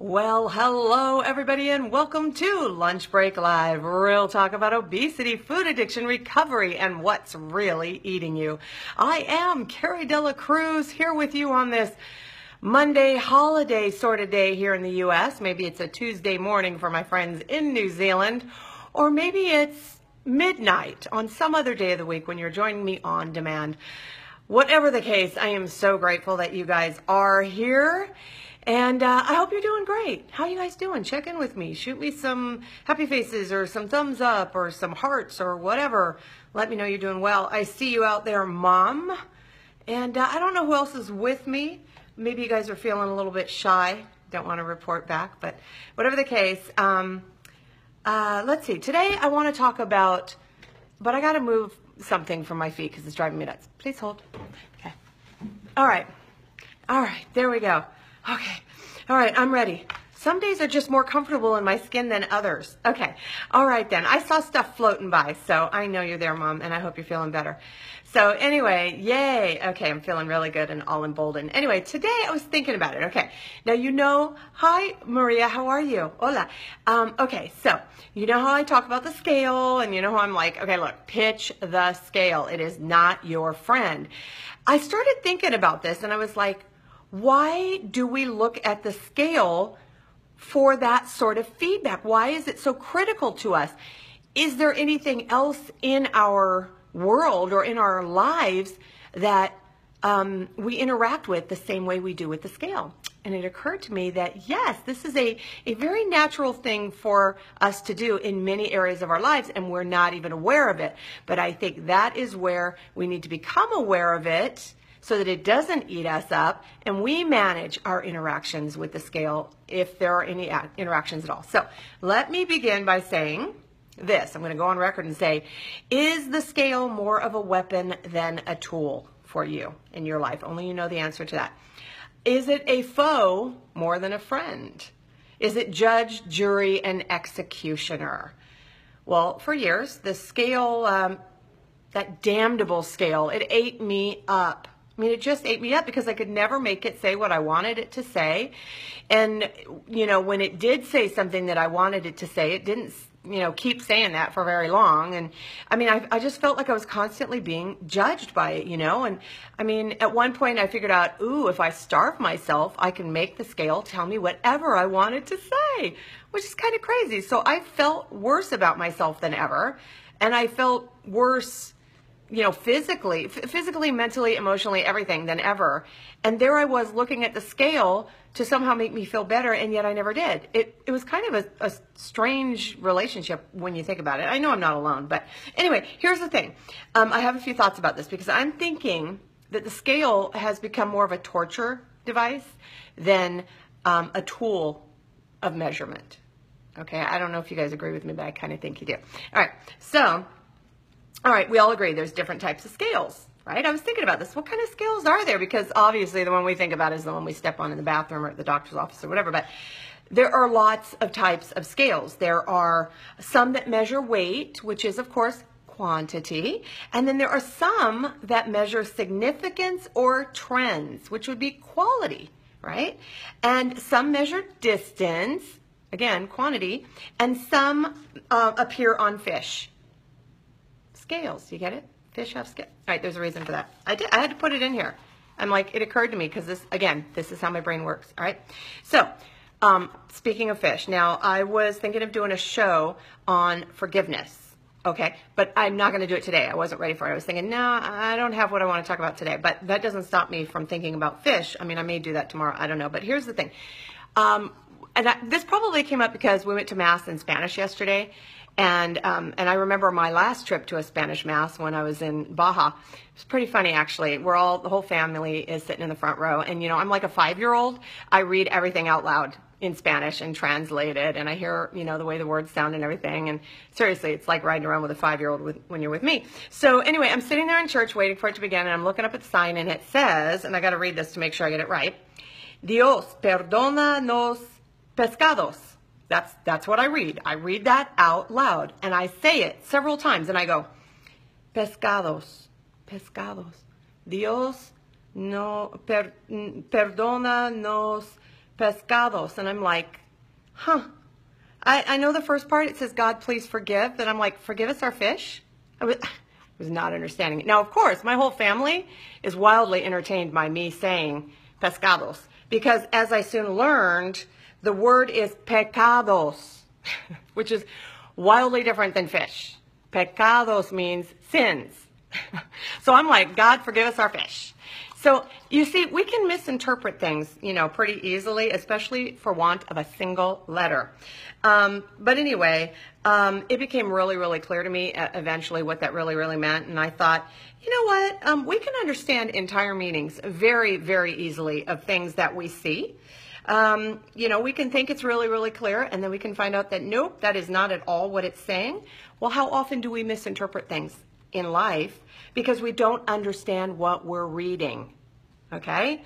Well, hello everybody and welcome to Lunch Break Live, real talk about obesity, food addiction, recovery, and what's really eating you. I am Carrie Dela Cruz here with you on this Monday holiday sort of day here in the U.S. Maybe it's a Tuesday morning for my friends in New Zealand, or maybe it's midnight on some other day of the week when you're joining me on demand. Whatever the case, I am so grateful that you guys are here. And I hope you're doing great. How you guys doing? Check in with me. Shoot me some happy faces or some thumbs up or some hearts or whatever. Let me know you're doing well. I see you out there, Mom. And I don't know who else is with me. Maybe you guys are feeling a little bit shy. Don't want to report back. But whatever the case, let's see. Today I want to talk about, but I got to move something from my feet because it's driving me nuts. Please hold. Okay. All right. All right. There we go. Okay. All right. I'm ready. Some days are just more comfortable in my skin than others. Okay. All right then. I saw stuff floating by, so I know you're there, Mom, and I hope you're feeling better. So anyway, yay. Okay. I'm feeling really good and all emboldened. Anyway, today I was thinking about it. Okay. Now, hi, Maria. How are you? Hola. Okay. So you know how I talk about the scale and you know how I'm like, okay, look, pitch the scale. It is not your friend. I started thinking about this and I was like, why do we look at the scale for that sort of feedback? Why is it so critical to us? Is there anything else in our world or in our lives that we interact with the same way we do with the scale? And it occurred to me that, yes, this is a very natural thing for us to do in many areas of our lives, and we're not even aware of it. But I think that is where we need to become aware of it, so that it doesn't eat us up, and we manage our interactions with the scale if there are any interactions at all. So let me begin by saying this. I'm going to go on record and say, is the scale more of a weapon than a tool for you in your life? Only you know the answer to that. Is it a foe more than a friend? Is it judge, jury, and executioner? Well, for years, the scale, that damnable scale, it ate me up. I mean, it just ate me up because I could never make it say what I wanted it to say. And, when it did say something that I wanted it to say, it didn't, keep saying that for very long. And I mean, I just felt like I was constantly being judged by it, And I mean, at one point I figured out, if I starve myself, I can make the scale tell me whatever I wanted to say, which is kind of crazy. So I felt worse about myself than ever. And I felt worse physically, mentally, emotionally, everything than ever. And there I was looking at the scale to somehow make me feel better, and yet I never did. It was kind of a strange relationship when you think about it. I know I'm not alone, but anyway, here's the thing. I have a few thoughts about this because I'm thinking that the scale has become more of a torture device than a tool of measurement. Okay, I don't know if you guys agree with me, but I kind of think you do. All right, so... All right, we all agree there's different types of scales, right? I was thinking about this. What kind of scales are there? Because obviously the one we think about is the one we step on in the bathroom or at the doctor's office or whatever. But there are lots of types of scales. There are some that measure weight, which is, of course, quantity. And then there are some that measure significance or trends, which would be quality, right? And some measure distance, again, quantity. And some appear on fish. Scales, you get it? Fish have scales. All right, there's a reason for that. I had to put it in here. I'm like, it occurred to me because this is how my brain works. All right. So, speaking of fish, now I was thinking of doing a show on forgiveness. Okay, but I'm not going to do it today. I wasn't ready for it. I was thinking, no, I don't have what I want to talk about today. But that doesn't stop me from thinking about fish. I mean, I may do that tomorrow. I don't know. But here's the thing. This probably came up because we went to Mass in Spanish yesterday. And I remember my last trip to a Spanish Mass when I was in Baja. It was pretty funny, actually. The whole family is sitting in the front row. And, I'm like a 5-year-old. I read everything out loud in Spanish and translate it. And I hear, the way the words sound and everything. And seriously, it's like riding around with a 5-year-old when you're with me. So anyway, I'm sitting there in church waiting for it to begin. And I'm looking up at the sign and it says, and I got to read this to make sure I get it right, Dios perdona nos pescados. That's what I read. I read that out loud, and I say it several times, and I go, pescados, pescados. Dios no perdona nos pescados. And I'm like, huh. I know the first part, it says, God, please forgive. Then I'm like, forgive us our fish? I was not understanding it. Now, of course, my whole family is wildly entertained by me saying pescados. Because as I soon learned, the word is pecados, which is wildly different than fish. Pecados means sins. So I'm like, God, forgive us our fish. So you see, we can misinterpret things, pretty easily, especially for want of a single letter. But anyway, it became really, really clear to me eventually what that really, really meant. And I thought, you know what? We can understand entire meanings very, very easily of things that we see. We can think it's really, really clear, and then we can find out that, nope, that is not at all what it's saying. Well, how often do we misinterpret things in life because we don't understand what we're reading? Okay?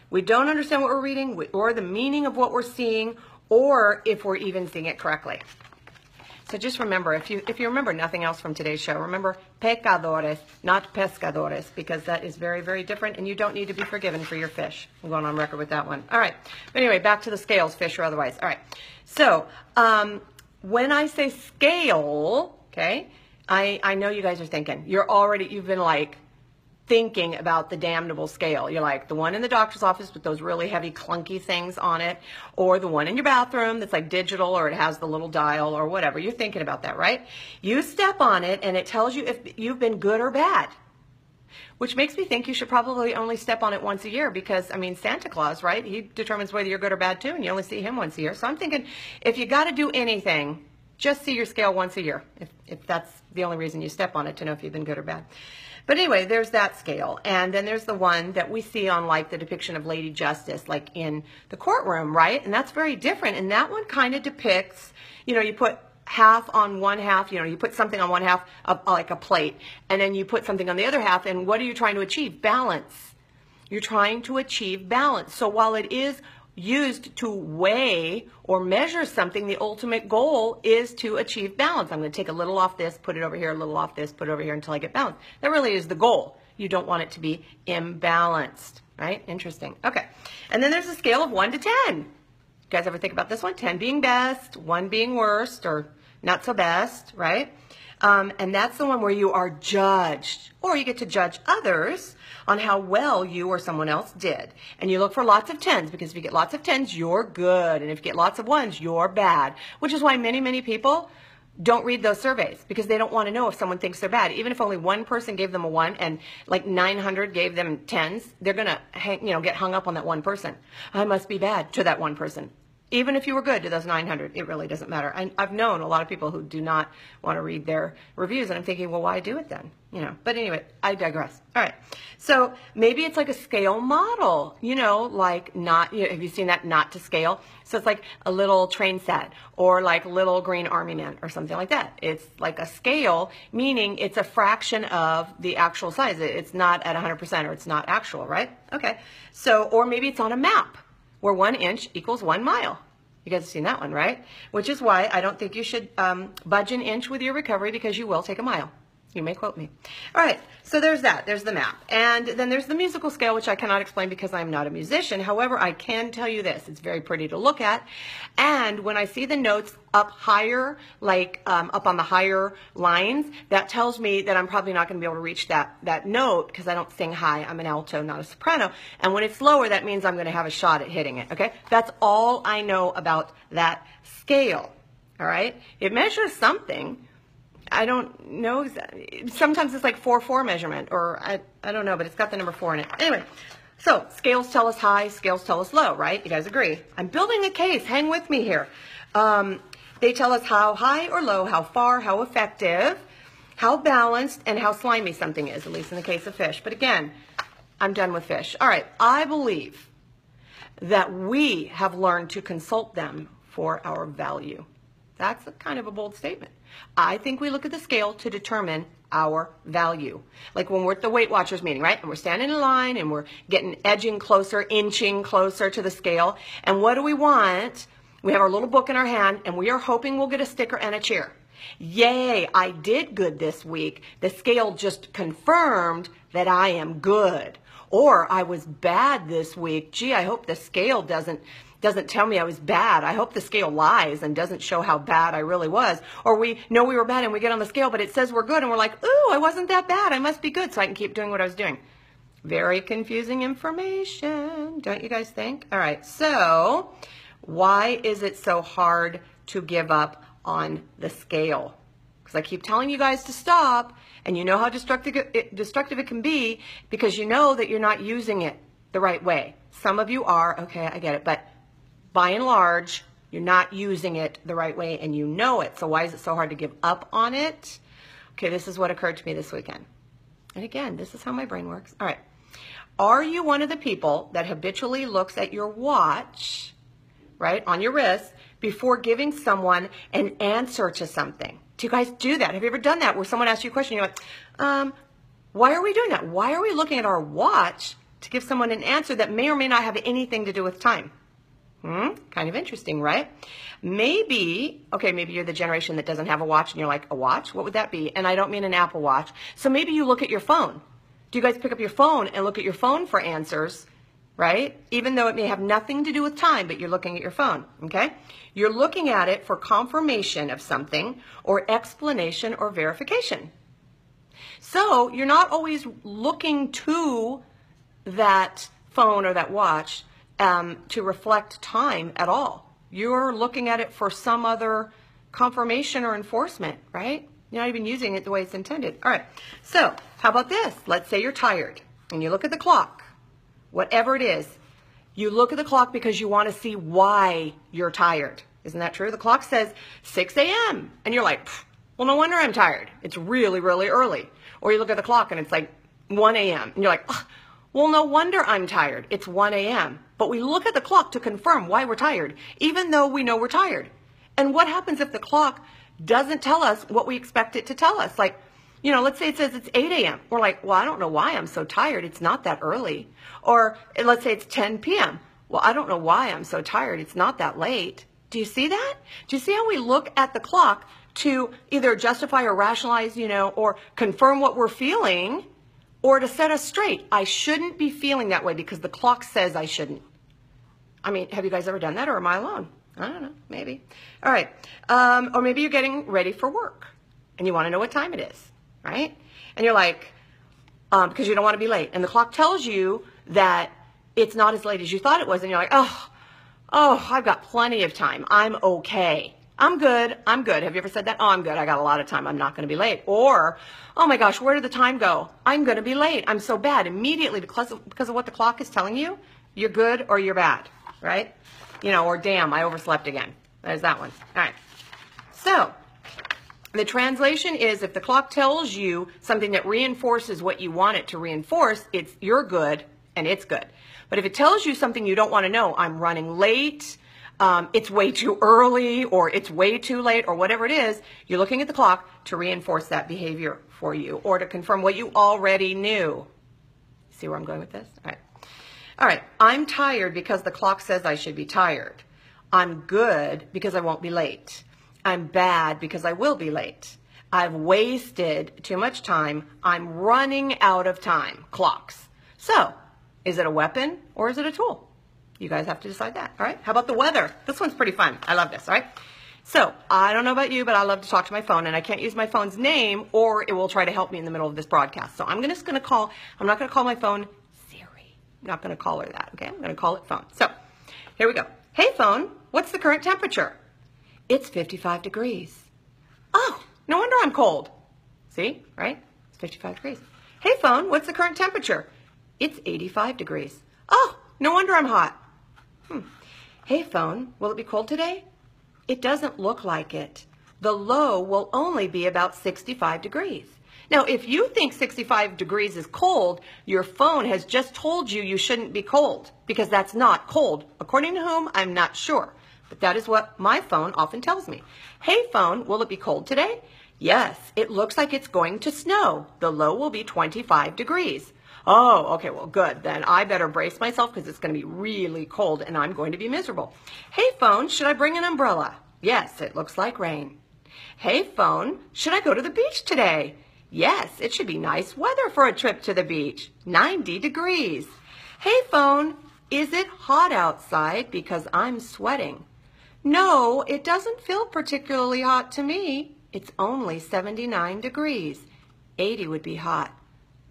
We don't understand what we're reading or the meaning of what we're seeing, or if we're even seeing it correctly. So just remember, if you remember nothing else from today's show, remember pecadores, not pescadores, because that is very, very different, and you don't need to be forgiven for your fish. I'm going on record with that one. All right. But anyway, back to the scales, fish or otherwise. All right. So when I say scale, okay, I know you guys are thinking. You've been like thinking about the damnable scale. You're like, the one in the doctor's office with those really heavy clunky things on it, or the one in your bathroom that's like digital, or it has the little dial or whatever. You're thinking about that, right? You step on it and it tells you if you've been good or bad, which makes me think you should probably only step on it once a year because, Santa Claus, right? He determines whether you're good or bad too, and you only see him once a year. So I'm thinking if you got to do anything, just see your scale once a year, if that's the only reason you step on it, to know if you've been good or bad. But anyway, there's that scale. And then there's the one that we see on like the depiction of Lady Justice, like in the courtroom, right? And that's very different. And that one kind of depicts, you put half on one half, you put something on one half, like a plate, and then you put something on the other half. And what are you trying to achieve? Balance. You're trying to achieve balance. So while it is used to weigh or measure something, the ultimate goal is to achieve balance. I'm going to take a little off this, put it over here, a little off this, put it over here until I get balance. That really is the goal. You don't want it to be imbalanced, right? Interesting. Okay. And then there's a scale of 1 to 10. You guys ever think about this one? 10 being best, 1 being worst or not so best, right? And that's the one where you are judged, or you get to judge others on how well you or someone else did. And you look for lots of 10s, because if you get lots of 10s, you're good. And if you get lots of 1s, you're bad, which is why many, many people don't read those surveys, because they don't want to know if someone thinks they're bad. Even if only one person gave them a 1 and like 900 gave them 10s, they're going to get hung up on that one person. I must be bad to that one person. Even if you were good to those 900, it really doesn't matter. I've known a lot of people who do not want to read their reviews, and I'm thinking, well, why do it then? But anyway, I digress. All right. So maybe it's like a scale model, like not, have you seen that, not to scale? So it's like a little train set, or like little green army man or something like that. It's like a scale, meaning it's a fraction of the actual size. It's not at 100%, or it's not actual, right? Okay. So, or maybe it's on a map, where 1 inch equals 1 mile. You guys have seen that one, right? Which is why I don't think you should budge an inch with your recovery, because you will take a mile. You may quote me. All right, so there's that. There's the map. And then there's the musical scale, which I cannot explain because I'm not a musician. However, I can tell you this. It's very pretty to look at. And when I see the notes up higher, like up on the higher lines, that tells me that I'm probably not going to be able to reach that note, because I don't sing high. I'm an alto, not a soprano. And when it's lower, that means I'm going to have a shot at hitting it, okay? That's all I know about that scale, all right? It measures something. I don't know exactly. Sometimes it's like 4-4 measurement, or I don't know, but it's got the number 4 in it. Anyway, so scales tell us high, scales tell us low, right? You guys agree? I'm building a case. Hang with me here. They tell us how high or low, how far, how effective, how balanced, and how slimy something is, at least in the case of fish. But again, I'm done with fish. All right, I believe that we have learned to consult them for our value. That's kind of a bold statement. I think we look at the scale to determine our value. Like when we're at the Weight Watchers meeting, right? And we're standing in line and we're edging closer, inching closer to the scale. And what do we want? We have our little book in our hand, and we are hoping we'll get a sticker and a cheer. Yay, I did good this week. The scale just confirmed that I am good. Or I was bad this week. Gee, I hope the scale doesn't tell me I was bad. I hope the scale lies and doesn't show how bad I really was. Or we know we were bad and we get on the scale, but it says we're good and we're like, ooh, I wasn't that bad. I must be good, so I can keep doing what I was doing. Very confusing information, don't you guys think? All right, so why is it so hard to give up on the scale? Because I keep telling you guys to stop, and you know how destructive it can be because you know that you're not using it the right way. Some of you are, okay, I get it, but by and large, you're not using it the right way, and you know it. So why is it so hard to give up on it? Okay, this is what occurred to me this weekend. And again, this is how my brain works. All right. Are you one of the people that habitually looks at your watch, right, on your wrist, before giving someone an answer to something? Do you guys do that? Have you ever done that where someone asks you a question, you're like, why are we doing that? Why are we looking at our watch to give someone an answer that may or may not have anything to do with time? Kind of interesting, right? Maybe you're the generation that doesn't have a watch and you're like, a watch? What would that be? And I don't mean an Apple Watch. So maybe you look at your phone. Do you guys pick up your phone and look at your phone for answers, right? Even though it may have nothing to do with time, but you're looking at your phone, okay? You're looking at it for confirmation of something or explanation or verification. So you're not always looking to that phone or that watch to reflect time at all. You're looking at it for some other confirmation or enforcement, right? You're not even using it the way it's intended. All right, so how about this? Let's say you're tired and you look at the clock, whatever it is. You look at the clock because you want to see why you're tired. Isn't that true? The clock says 6 a.m. and you're like, well, no wonder I'm tired. It's really, really early. Or you look at the clock and it's like 1 a.m. and you're like, well, no wonder I'm tired. It's 1 a.m. But we look at the clock to confirm why we're tired, even though we know we're tired. And what happens if the clock doesn't tell us what we expect it to tell us? Like, you know, let's say it says it's 8 a.m. We're like, well, I don't know why I'm so tired. It's not that early. Or let's say it's 10 p.m. Well, I don't know why I'm so tired. It's not that late. Do you see that? Do you see how we look at the clock to either justify or rationalize, you know, or confirm what we're feeling, or to set us straight? I shouldn't be feeling that way because the clock says I shouldn't. I mean, have you guys ever done that, or am I alone? I don't know, maybe. All right, or maybe you're getting ready for work and you want to know what time it is, right? And you're like, because you don't want to be late, and the clock tells you that it's not as late as you thought it was, and you're like, oh, I've got plenty of time. I'm okay. I'm good. Have you ever said that? Oh, I'm good. I got a lot of time. I'm not going to be late. Or, oh my gosh, where did the time go? I'm going to be late. I'm so bad. Immediately, because of what the clock is telling you, you're good or you're bad, right? You know, or damn, I overslept again. There's that one. All right. So the translation is, if the clock tells you something that reinforces what you want it to reinforce, you're good and it's good. But if it tells you something you don't want to know, I'm running late, it's way too early, or it's way too late, or whatever it is, you're looking at the clock to reinforce that behavior for you, or to confirm what you already knew. See where I'm going with this? All right. All right, I'm tired because the clock says I should be tired. I'm good because I won't be late. I'm bad because I will be late. I've wasted too much time. I'm running out of time. Clocks. So, is it a weapon or is it a tool? You guys have to decide that, all right? How about the weather? This one's pretty fun. I love this, all right? So, I don't know about you, but I love to talk to my phone, and I can't use my phone's name, or it will try to help me in the middle of this broadcast. So I'm not going to call my phone Siri. I'm not going to call her that, okay? I'm going to call it phone. So, here we go. Hey, phone, what's the current temperature? It's 55 degrees. Oh, no wonder I'm cold. See, right? It's 55 degrees. Hey, phone, what's the current temperature? It's 85 degrees. Oh, no wonder I'm hot. Hey, phone, will it be cold today? It doesn't look like it. The low will only be about 65 degrees. Now, if you think 65 degrees is cold, your phone has just told you you shouldn't be cold, because that's not cold. According to whom, I'm not sure. But that is what my phone often tells me. Hey, phone, will it be cold today? Yes, it looks like it's going to snow. The low will be 25 degrees. Oh, okay, well, good. Then I better brace myself because it's going to be really cold and I'm going to be miserable. Hey, phone, should I bring an umbrella? Yes, it looks like rain. Hey, phone, should I go to the beach today? Yes, it should be nice weather for a trip to the beach. 90 degrees. Hey phone, is it hot outside because I'm sweating? No, it doesn't feel particularly hot to me. It's only 79 degrees. 80 would be hot.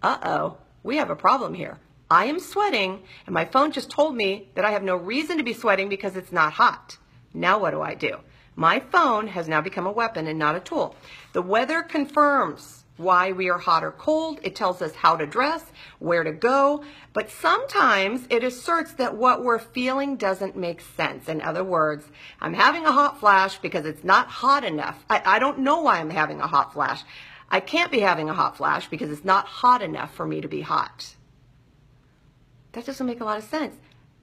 Uh-oh, we have a problem here. I am sweating, and my phone just told me that I have no reason to be sweating because it's not hot. Now what do I do? My phone has now become a weapon and not a tool. The weather confirms why we are hot or cold. It tells us how to dress, where to go, but sometimes it asserts that what we're feeling doesn't make sense. In other words, I'm having a hot flash because it's not hot enough. I don't know why I'm having a hot flash. I can't be having a hot flash because it's not hot enough for me to be hot. That doesn't make a lot of sense.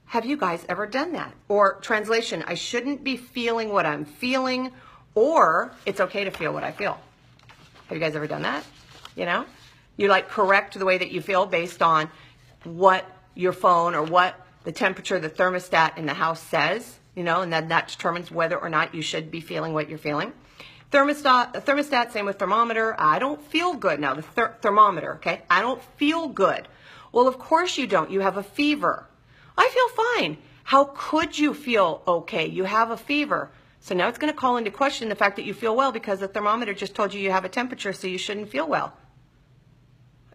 Have you guys ever done that? Or translation, I shouldn't be feeling what I'm feeling, or it's okay to feel what I feel. Have you guys ever done that? You know, you like correct the way that you feel based on what your phone or what the temperature, the thermostat in the house says, you know, and then that determines whether or not you should be feeling what you're feeling. Thermostat, same with thermometer. I don't feel good. Now the thermometer, okay? I don't feel good. Well, of course you don't. You have a fever. I feel fine. How could you feel okay? You have a fever. So now it's going to call into question the fact that you feel well because the thermometer just told you you have a temperature, so you shouldn't feel well.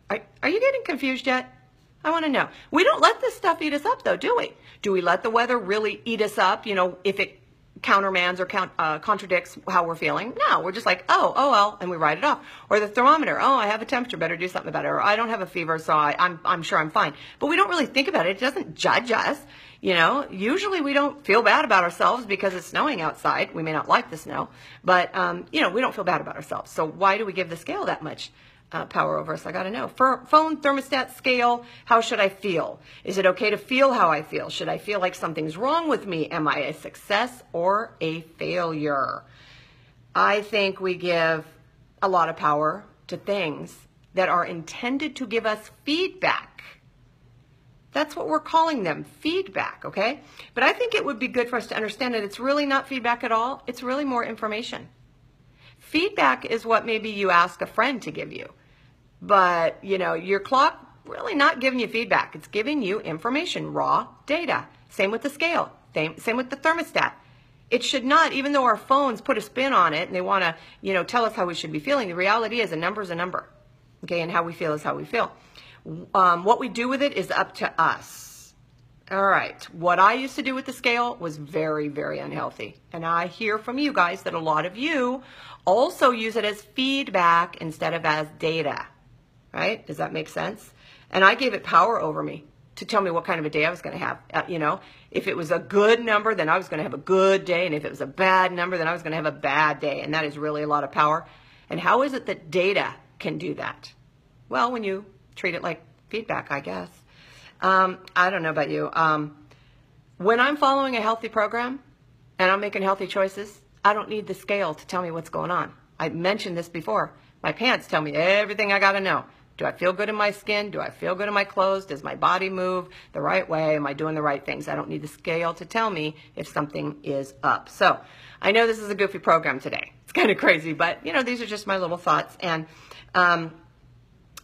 Are you getting confused yet? I want to know. We don't let this stuff eat us up, though, do we? Do we let the weather really eat us up, you know, if it countermands or contradicts how we're feeling? No, we're just like, oh, well, and we write it off. Or the thermometer, oh, I have a temperature, better do something about it. Or I don't have a fever, so I'm sure I'm fine. But we don't really think about it. It doesn't judge us. You know, usually we don't feel bad about ourselves because it's snowing outside. We may not like the snow, but, you know, we don't feel bad about ourselves. So why do we give the scale that much power over us? I got to know. For phone, thermostat, scale, how should I feel? Is it okay to feel how I feel? Should I feel like something's wrong with me? Am I a success or a failure? I think we give a lot of power to things that are intended to give us feedback. That's what we're calling them, feedback, okay? But I think it would be good for us to understand that it's really not feedback at all. It's really more information. Feedback is what maybe you ask a friend to give you. But, you know, your clock really not giving you feedback. It's giving you information, raw data. Same with the scale. Same with the thermostat. It should not, even though our phones put a spin on it and they want to, you know, tell us how we should be feeling, the reality is a number is a number, okay, and how we feel is how we feel. What we do with it is up to us. All right. What I used to do with the scale was very, very unhealthy. And I hear from you guys that a lot of you also use it as feedback instead of as data. Right? Does that make sense? And I gave it power over me to tell me what kind of a day I was going to have. You know, if it was a good number, then I was going to have a good day. And if it was a bad number, then I was going to have a bad day. And that is really a lot of power. And how is it that data can do that? Well, when you treat it like feedback, I guess. I don't know about you. When I'm following a healthy program and I'm making healthy choices, I don't need the scale to tell me what's going on. I mentioned this before. My pants tell me everything I got to know. Do I feel good in my skin? Do I feel good in my clothes? Does my body move the right way? Am I doing the right things? I don't need the scale to tell me if something is up. So I know this is a goofy program today. It's kind of crazy, but you know, these are just my little thoughts. And I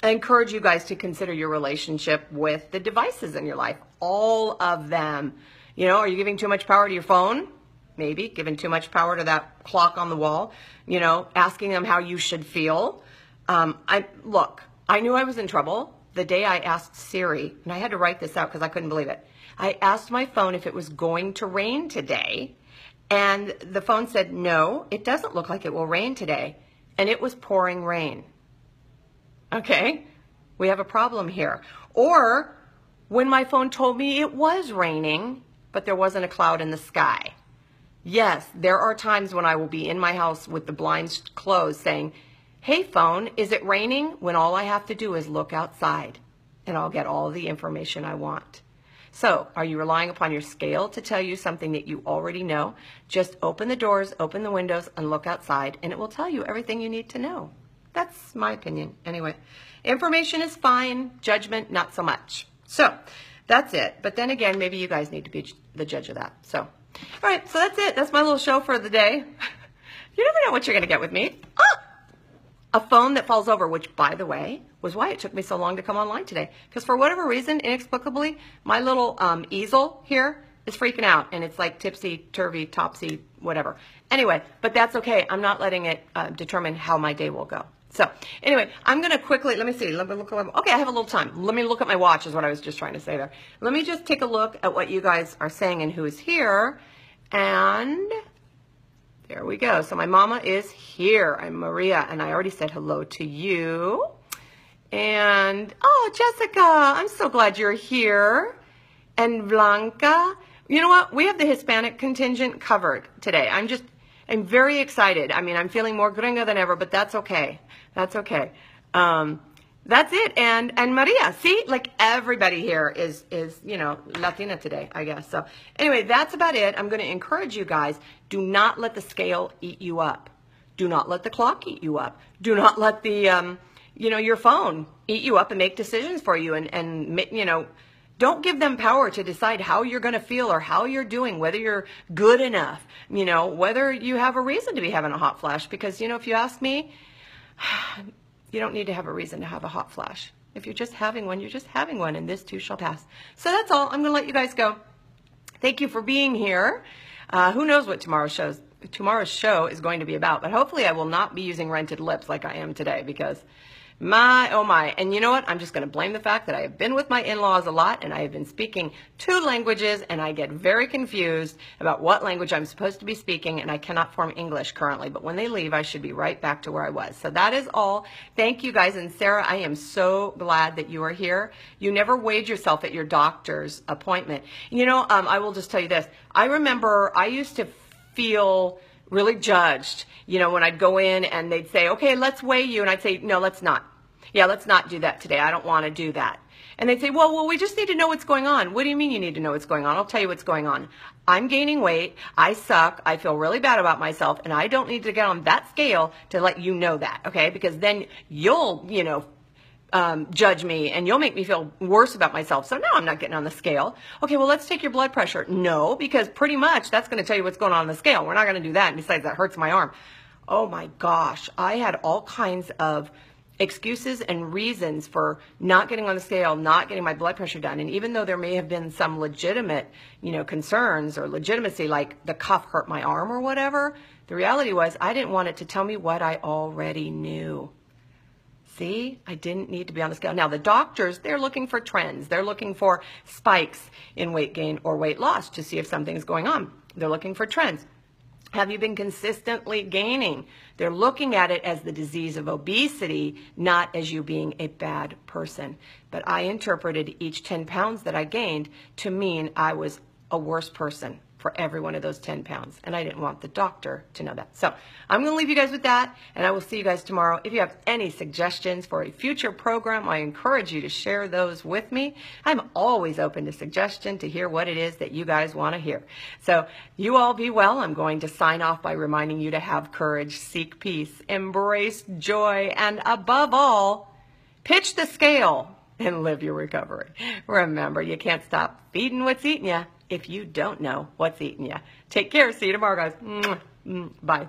encourage you guys to consider your relationship with the devices in your life, all of them. You know, are you giving too much power to your phone? Maybe giving too much power to that clock on the wall, you know, asking them how you should feel. Look, I knew I was in trouble the day I asked Siri, and I had to write this out because I couldn't believe it. I asked my phone if it was going to rain today, and the phone said, no, it doesn't look like it will rain today, and it was pouring rain. Okay, we have a problem here. Or when my phone told me it was raining, but there wasn't a cloud in the sky. Yes, there are times when I will be in my house with the blinds closed saying, hey phone, is it raining? When all I have to do is look outside and I'll get all the information I want. So are you relying upon your scale to tell you something that you already know? Just open the doors, open the windows, and look outside, and it will tell you everything you need to know. That's my opinion. Anyway, information is fine, judgment, not so much. So that's it. But then again, maybe you guys need to be the judge of that. So, all right, so that's it. That's my little show for the day. You never know what you're going to get with me. Oh! a phone that falls over, which, by the way, was why it took me so long to come online today. Because for whatever reason, inexplicably, my little easel here is freaking out. And it's like tipsy-turvy, topsy, whatever. Anyway, but that's okay. I'm not letting it determine how my day will go. So anyway, I'm going to quickly, let me see. Let me look at, okay, I have a little time. Let me look at my watch is what I was just trying to say there. Let me just take a look at what you guys are saying and who is here. And there we go. So my mama is here. I'm Maria, and I already said hello to you. And, oh, Jessica, I'm so glad you're here. And Blanca, you know what? We have the Hispanic contingent covered today. I'm very excited. I mean, I'm feeling more gringa than ever, but that's okay. That's okay. That's it. And Maria, see, like everybody here is, you know, Latina today, I guess. So anyway, that's about it. I'm going to encourage you guys, do not let the scale eat you up. Do not let the clock eat you up. Do not let the, you know, your phone eat you up and make decisions for you. And you know, don't give them power to decide how you're going to feel or how you're doing, whether you're good enough, you know, whether you have a reason to be having a hot flash. Because, you know, if you ask me, you don't need to have a reason to have a hot flash. If you're just having one, you're just having one, and this too shall pass. So that's all. I'm going to let you guys go. Thank you for being here. Who knows what tomorrow's show is going to be about, but hopefully I will not be using rented lips like I am today, because my, oh my. And you know what? I'm just going to blame the fact that I have been with my in-laws a lot, and I have been speaking 2 languages, and I get very confused about what language I'm supposed to be speaking, and I cannot form English currently. But when they leave, I should be right back to where I was. So that is all. Thank you guys. And Sarah, I am so glad that you are here. You never weighed yourself at your doctor's appointment. You know, I will just tell you this. I remember I used to feel really judged, you know, when I'd go in and they'd say, okay, let's weigh you. And I'd say, no, let's not. Yeah, let's not do that today. I don't want to do that. And they'd say, well, we just need to know what's going on. What do you mean you need to know what's going on? I'll tell you what's going on. I'm gaining weight. I suck. I feel really bad about myself. And I don't need to get on that scale to let you know that, okay? Because then you'll, you know, judge me and you'll make me feel worse about myself. So no, I'm not getting on the scale. Okay, well, let's take your blood pressure. No, because pretty much that's going to tell you what's going on the scale. We're not going to do that. And besides, that hurts my arm. Oh my gosh. I had all kinds of excuses and reasons for not getting on the scale, not getting my blood pressure done. And even though there may have been some legitimate, you know, concerns or legitimacy, like the cuff hurt my arm or whatever, the reality was I didn't want it to tell me what I already knew. See, I didn't need to be on the scale. Now, the doctors, they're looking for trends. They're looking for spikes in weight gain or weight loss to see if something's going on. They're looking for trends. Have you been consistently gaining? They're looking at it as the disease of obesity, not as you being a bad person. But I interpreted each 10 pounds that I gained to mean I was a worse person for every one of those 10 pounds. And I didn't want the doctor to know that. So I'm going to leave you guys with that, and I will see you guys tomorrow. If you have any suggestions for a future program, I encourage you to share those with me. I'm always open to suggestion to hear what it is that you guys want to hear. So you all be well. I'm going to sign off by reminding you to have courage, seek peace, embrace joy, and above all, pitch the scale and live your recovery. Remember, you can't stop feeding what's eating you if you don't know what's eating you. Take care. See you tomorrow, guys. Bye.